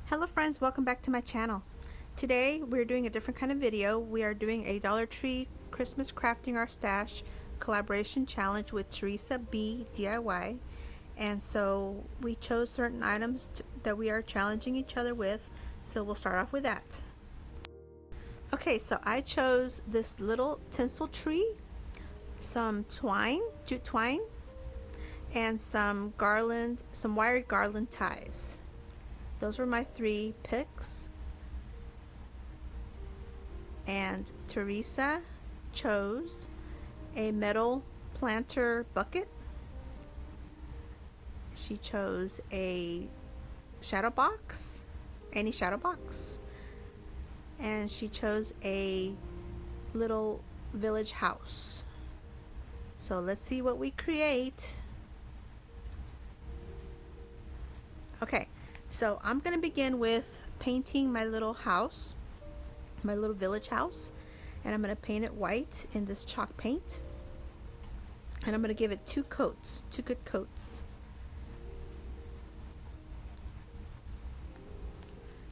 Hello friends, welcome back to my channel. Today we're doing a different kind of video. We are doing a Dollar Tree Christmas Crafting Our Stash collaboration challenge with Theresa B DIY. And so we chose certain items that we are challenging each other with. So we'll start off with that. Okay, so I chose this little tinsel tree, some jute twine, and some garland, some wired garland ties. Those were my 3 picks. And Theresa chose a metal planter bucket. She chose a shadow box, any shadow box. And she chose a little village house. So let's see what we create. Okay, so I'm gonna begin with painting my little house, my little village house, and I'm gonna paint it white in this chalk paint, and I'm gonna give it 2 coats, 2 good coats.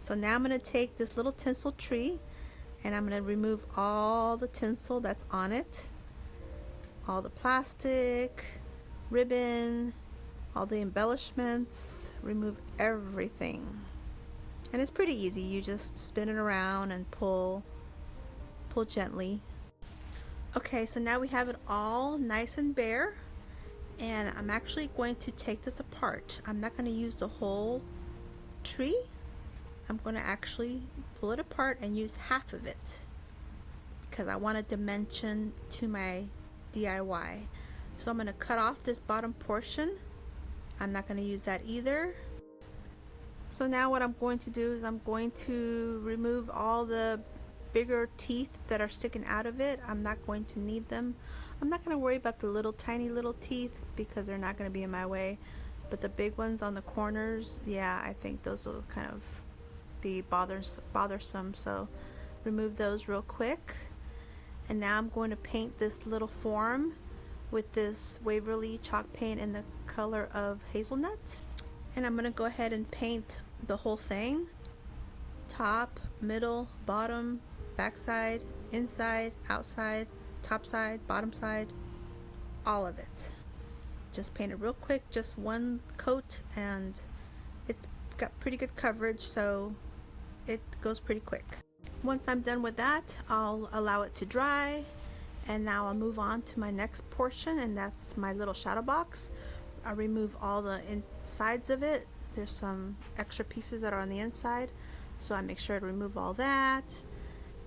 So now I'm gonna take this little tinsel tree and I'm gonna remove all the tinsel that's on it, all the plastic, ribbon, all the embellishments, remove everything. And it's pretty easy. You just spin it around and pull gently. Okay, so now we have it all nice and bare, and I'm actually going to take this apart. I'm not going to use the whole tree. I'm going to actually pull it apart and use half of it because I want a dimension to my DIY. So I'm going to cut off this bottom portion. I'm not going to use that either. So now what I'm going to do is I'm going to remove all the bigger teeth that are sticking out of it. I'm not going to need them. I'm not going to worry about the little tiny little teeth because they're not going to be in my way. But the big ones on the corners, yeah, I think those will kind of be bothersome. So remove those real quick. And now I'm going to paint this little form with this Waverly chalk paint in the color of hazelnut. And I'm going to go ahead and paint the whole thing, top, middle, bottom, back side, inside, outside, top side, bottom side, all of it. Just paint it real quick, just 1 coat, and it's got pretty good coverage, so it goes pretty quick. Once I'm done with that, I'll allow it to dry, and now I'll move on to my next portion, and that's my little shadow box. I'll remove all the insides of it. There's some extra pieces that are on the inside, so I make sure to remove all that.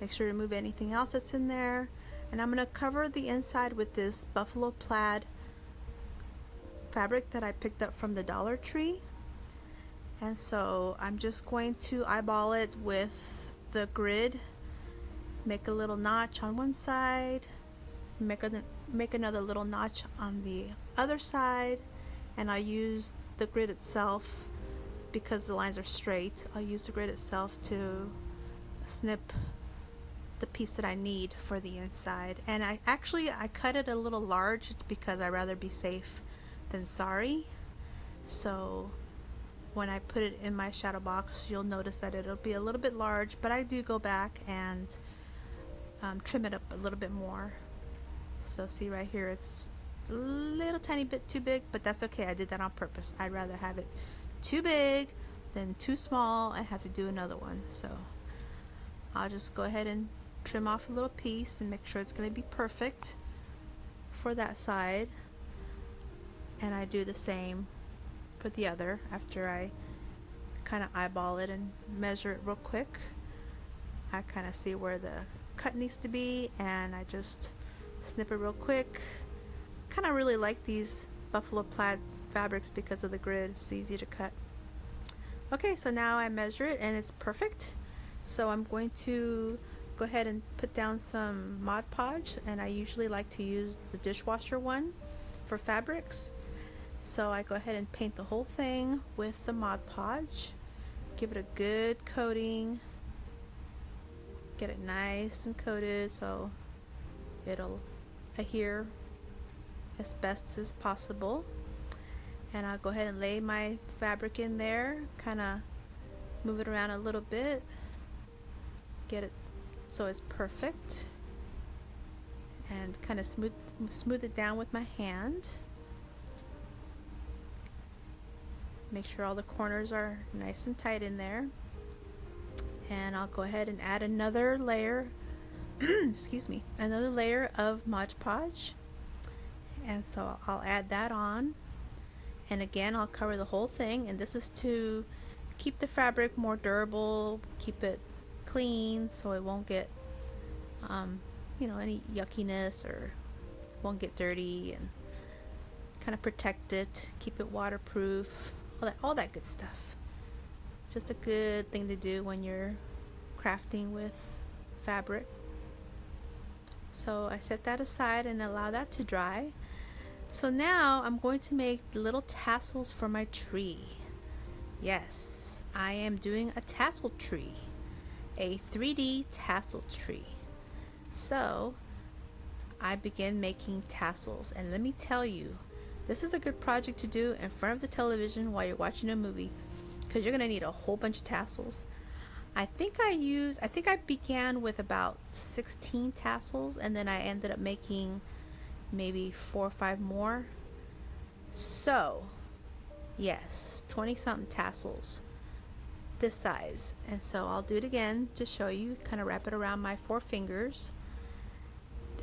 Make sure to remove anything else that's in there. And I'm going to cover the inside with this buffalo plaid fabric that I picked up from the Dollar Tree. And so I'm just going to eyeball it with the grid. Make a little notch on one side. Make another little notch on the other side. And I'll use the grid itself because the lines are straight. I'll use the grid itself to snip the piece that I need for the inside. And I cut it a little large because I'd rather be safe than sorry. So when I put it in my shadow box, you'll notice that it'll be a little bit large, but I do go back and trim it up a little bit more. So see right here, it's a little tiny bit too big, but that's okay. I did that on purpose. I'd rather have it too big than too small and have to do another one. So I'll just go ahead and trim off a little piece and make sure it's going to be perfect for that side, and I do the same for the other after I kind of eyeball it and measure it real quick. I kind of see where the cut needs to be and I just snip it real quick. Kind of really like these buffalo plaid fabrics because of the grid. It's easy to cut. Okay, so now I measure it and it's perfect. So I'm going to go ahead and put down some Mod Podge, and I usually like to use the dishwasher one for fabrics. So I go ahead and paint the whole thing with the Mod Podge. Give it a good coating. Get it nice and coated so it'll adhere as best as possible. And I'll go ahead and lay my fabric in there, kind of Move it around a little bit, get it so it's perfect, and kind of smooth it down with my hand. Make sure all the corners are nice and tight in there. And I'll go ahead and add another layer excuse me, another layer of Mod Podge. And so I'll add that on, and again I'll cover the whole thing, and this is to keep the fabric more durable, keep it clean so it won't get you know, any yuckiness, or won't get dirty, and kind of protect it, keep it waterproof, all that good stuff. Just a good thing to do when you're crafting with fabric. So I set that aside and allow that to dry. So now I'm going to make little tassels for my tree. Yes, I am doing a tassel tree, a 3D tassel tree. So I began making tassels, and let me tell you, this is a good project to do in front of the television while you're watching a movie, because you're gonna need a whole bunch of tassels. I think I began with about 16 tassels, and then I ended up making maybe 4 or 5 more. So yes, 20 something tassels this size. And so I'll do it again to show you, kind of wrap it around my 4 fingers.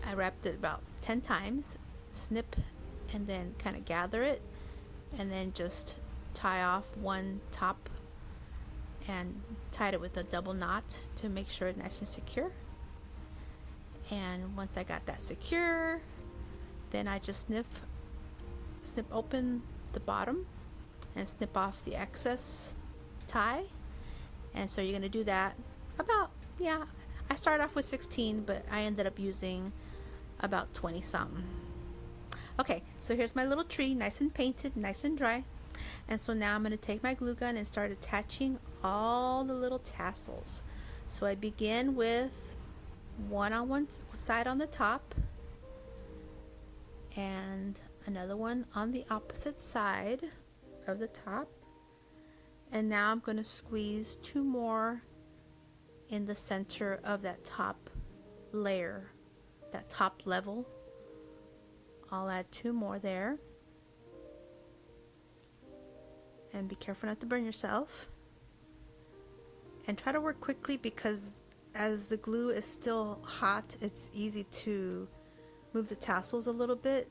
I wrapped it about 10 times, snip, and then kind of gather it, and then just tie off one top and tied it with a double knot to make sure it's nice and secure. And once I got that secure, then I just snip open the bottom and snip off the excess tie. And so you're going to do that about, yeah, I started off with 16, but I ended up using about 20 something. Okay, so here's my little tree, nice and painted, nice and dry. And so now I'm going to take my glue gun and start attaching all the little tassels. So I begin with one on one side on the top, and another one on the opposite side of the top. And now I'm going to squeeze 2 more in the center of that top layer, that top level. I'll add 2 more there. And be careful not to burn yourself. And try to work quickly, because as the glue is still hot, it's easy to move the tassels a little bit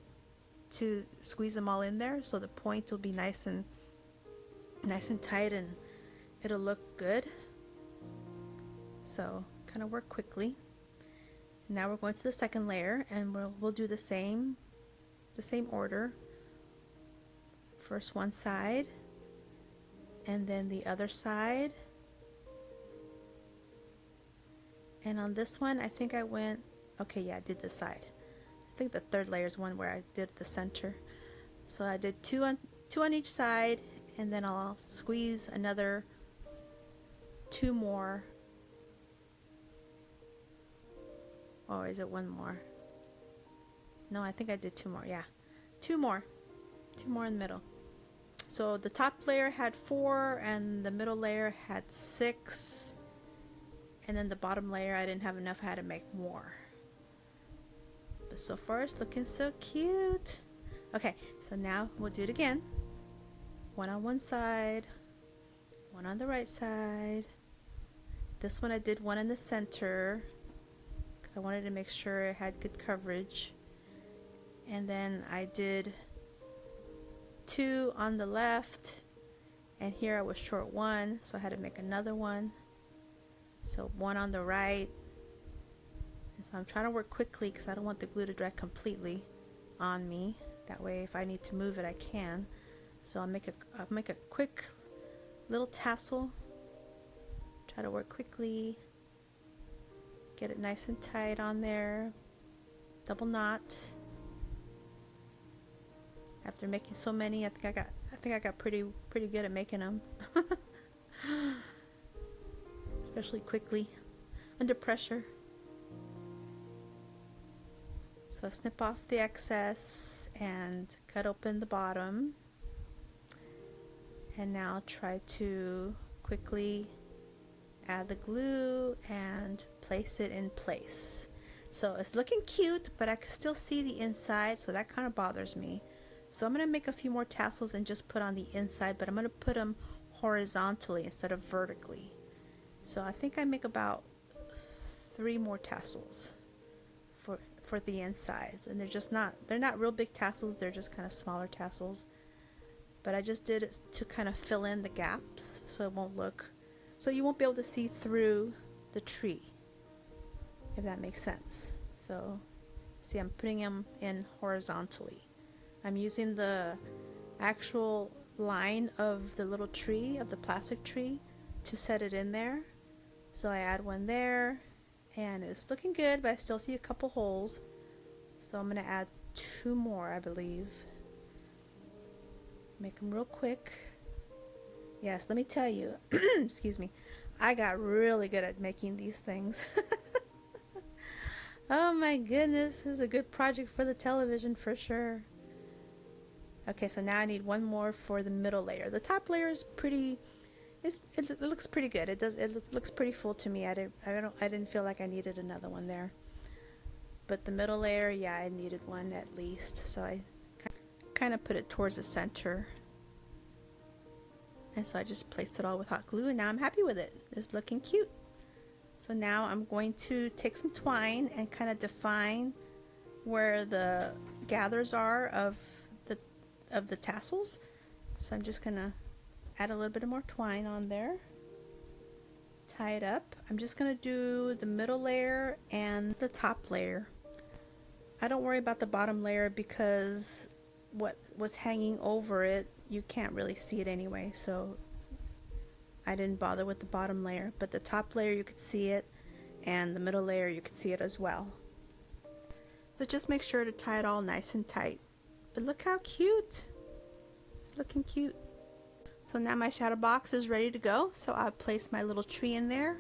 to squeeze them all in there, so the point will be nice and tight, and it'll look good. So kind of work quickly. Now we're going to the second layer, and we'll do the same order. First one side, and then the other side. And on this one, I think I went, okay, yeah, I did this side. I think the third layer is one where I did the center. So I did two on each side, and then I'll squeeze another 2 more. Or is it 1 more? No, I think I did 2 more. Yeah, 2 more. 2 more in the middle. So the top layer had 4, and the middle layer had 6. And then the bottom layer, I didn't have enough. I had to make more. But so far it's looking so cute. Okay, so now we'll do it again. 1 on one side, 1 on the right side. This one I did 1 in the center because I wanted to make sure it had good coverage. And then I did 2 on the left, and here I was short 1, so I had to make another one. So 1 on the right. And so I'm trying to work quickly because I don't want the glue to dry completely on me. That way if I need to move it, I can. So I'll make a quick little tassel. Try to work quickly. Get it nice and tight on there. Double knot. After making so many, I think I got pretty good at making them. Especially quickly, under pressure. So snip off the excess and cut open the bottom. And now try to quickly add the glue and place it in place. So it's looking cute, but I can still see the inside, so that kind of bothers me. So I'm going to make a few more tassels and just put on the inside, but I'm going to put them horizontally instead of vertically. So I think I make about 3 more tassels for the insides, and they're not real big tassels, they're just kind of smaller tassels. But I just did it to kind of fill in the gaps so you won't be able to see through the tree, if that makes sense. So see, I'm putting them in horizontally. I'm using the actual line of the little tree, of the plastic tree, to set it in there. So I add one there, and it's looking good, but I still see a couple holes. So I'm going to add 2 more, I believe. Make them real quick. Yes, let me tell you, excuse me, I got really good at making these things. Oh my goodness, this is a good project for the television for sure. Okay, so now I need 1 more for the middle layer. The top layer is pretty, it looks pretty good. It looks pretty full to me. I didn't feel like I needed another one there. But the middle layer, yeah, I needed one at least. So I kind of put it towards the center. And so I just placed it all with hot glue, and now I'm happy with it. It's looking cute. So now I'm going to take some twine and kind of define where the gathers are of the tassels. So I'm just gonna add a little bit more twine on there, tie it up. I'm just gonna do the middle layer and the top layer. I don't worry about the bottom layer because what was hanging over it, you can't really see it anyway, so I didn't bother with the bottom layer. But the top layer, you could see it, and the middle layer, you could see it as well. So just make sure to tie it all nice and tight. But look how cute! It's looking cute. So now my shadow box is ready to go, so I'll place my little tree in there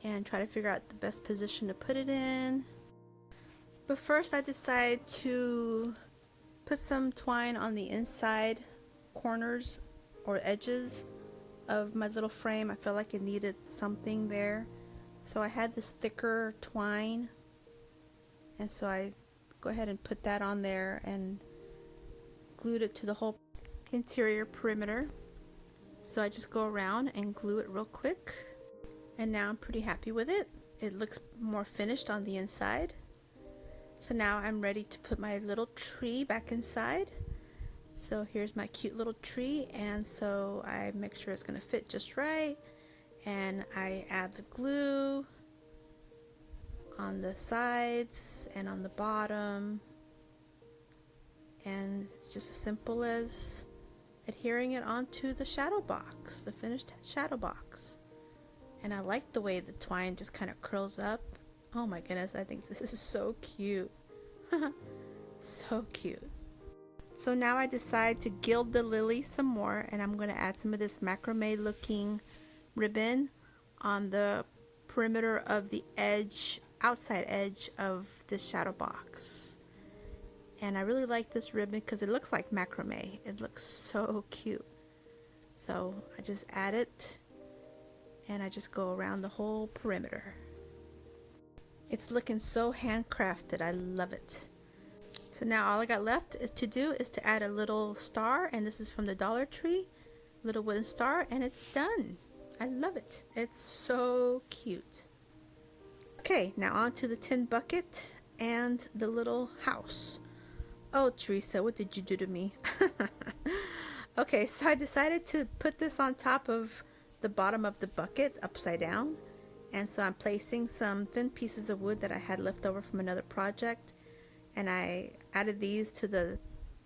and try to figure out the best position to put it in. But first I decided to put some twine on the inside corners or edges of my little frame. I felt like it needed something there, so I had this thicker twine, and so I go ahead and put that on there and glued it to the whole interior perimeter. So I just go around and glue it real quick, and now I'm pretty happy with it. It looks more finished on the inside. So now I'm ready to put my little tree back inside. So here's my cute little tree, and so I make sure it's going to fit just right, and I add the glue on the sides and on the bottom, and it's just as simple as adhering it onto the shadow box, the finished shadow box. And I like the way the twine just kind of curls up. Oh my goodness, I think this is so cute. So cute. So now I decide to gild the lily some more, and I'm going to add some of this macrame looking ribbon on the perimeter of the edge, outside edge of this shadow box. And I really like this ribbon because it looks like macrame. It looks so cute. So I just add it, and I just go around the whole perimeter. It's looking so handcrafted. I love it. So now all I got left to do is to add a little star, and this is from the Dollar Tree, little wooden star, and it's done. I love it. It's so cute. Okay, now on to the tin bucket and the little house. Oh, Teresa, what did you do to me? Okay, so I decided to put this on top of the bottom of the bucket upside down. And so I'm placing some thin pieces of wood that I had left over from another project, and I added these to the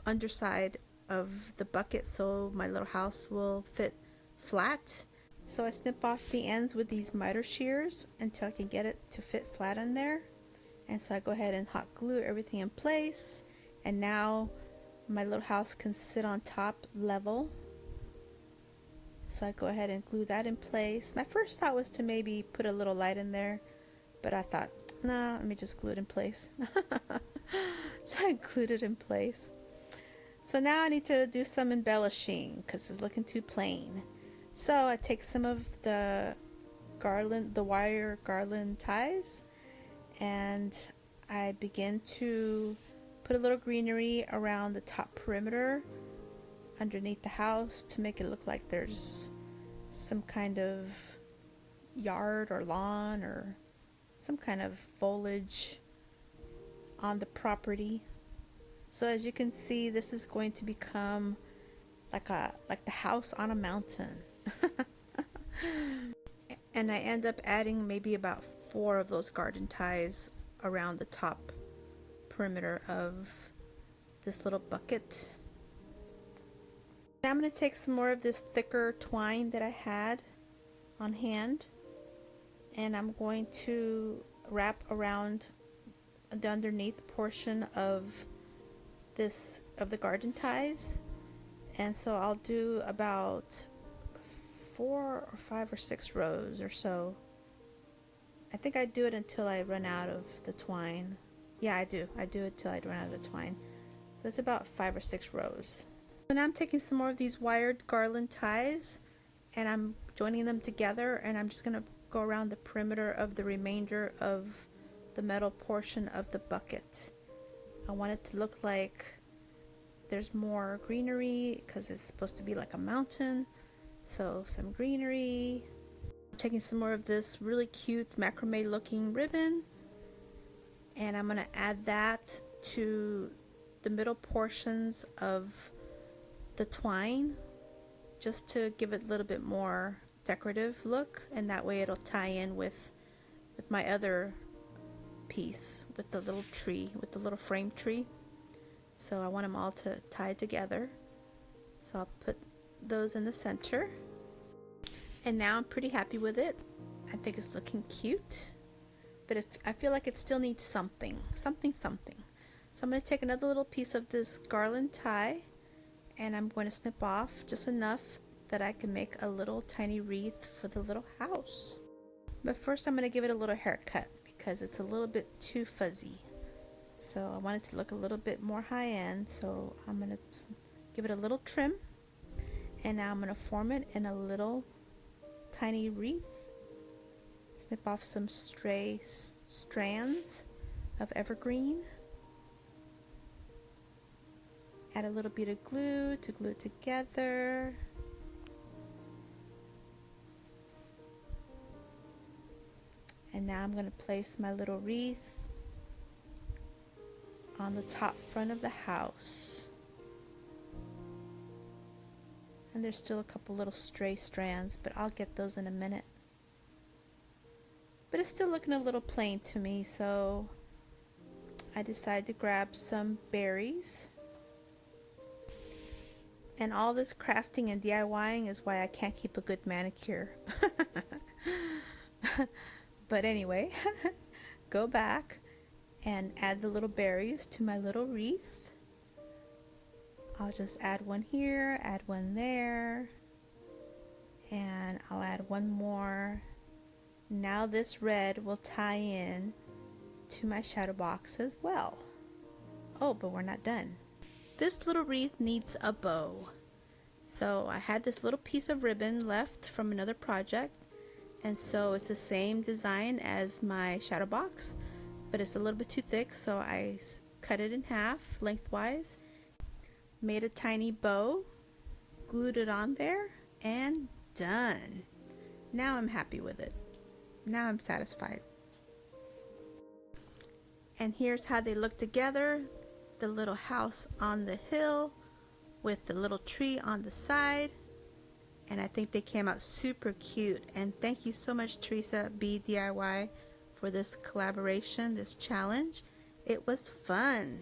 underside of the bucket so my little house will fit flat. So I snip off the ends with these miter shears until I can get it to fit flat in there. And so I go ahead and hot glue everything in place, and now my little house can sit on top level. So I go ahead and glue that in place. My first thought was to maybe put a little light in there, but I thought, nah, let me just glue it in place. So I glued it in place. So now I need to do some embellishing because it's looking too plain. So I take some of the garland, the wire garland ties, and I begin to put a little greenery around the top perimeter underneath the house to make it look like there's some kind of yard or lawn or some kind of foliage on the property. So as you can see, this is going to become like the house on a mountain. And I end up adding maybe about 4 of those garden ties around the top perimeter of this little bucket. Now I'm going to take some more of this thicker twine that I had on hand, and I'm going to wrap around the underneath portion of the garden ties. And so I'll do about 4 or 5 or 6 rows or so. I think I do it until I run out of the twine. Yeah, I do it till I run out of the twine. So it's about 5 or 6 rows. So now I'm taking some more of these wired garland ties and I'm joining them together, and I'm just going to go around the perimeter of the remainder of the metal portion of the bucket. I want it to look like there's more greenery because it's supposed to be like a mountain. So some greenery. I'm taking some more of this really cute macrame looking ribbon, and I'm going to add that to the middle portions of the twine just to give it a little bit more decorative look, and that way it'll tie in with my other piece, with the little tree, with the little frame tree. So I want them all to tie together. So I'll put those in the center. And now I'm pretty happy with it. I think it's looking cute. But I feel like it still needs something. So I'm going to take another little piece of this garland tie, and I'm going to snip off just enough that I can make a little tiny wreath for the little house. But first I'm going to give it a little haircut because it's a little bit too fuzzy. So I want it to look a little bit more high-end, so I'm going to give it a little trim, and now I'm going to form it in a little tiny wreath. Snip off some stray strands of evergreen. Add a little bit of glue to glue it together. And now I'm going to place my little wreath on the top front of the house. And there's still a couple little stray strands, but I'll get those in a minute. But it's still looking a little plain to me, so I decided to grab some berries. And all this crafting and DIYing is why I can't keep a good manicure. But anyway, go back and add the little berries to my little wreath. I'll just add one here, add one there, and I'll add one more. Now this red will tie in to my shadow box as well. Oh, but we're not done. This little wreath needs a bow. So I had this little piece of ribbon left from another project, and so it's the same design as my shadow box, but it's a little bit too thick, so I cut it in half lengthwise, made a tiny bow, glued it on there, and done. Now I'm happy with it. Now I'm satisfied. And here's how they look together. The little house on the hill with the little tree on the side. And I think they came out super cute. And thank you so much, Theresa B DIY, for this collaboration, this challenge. It was fun.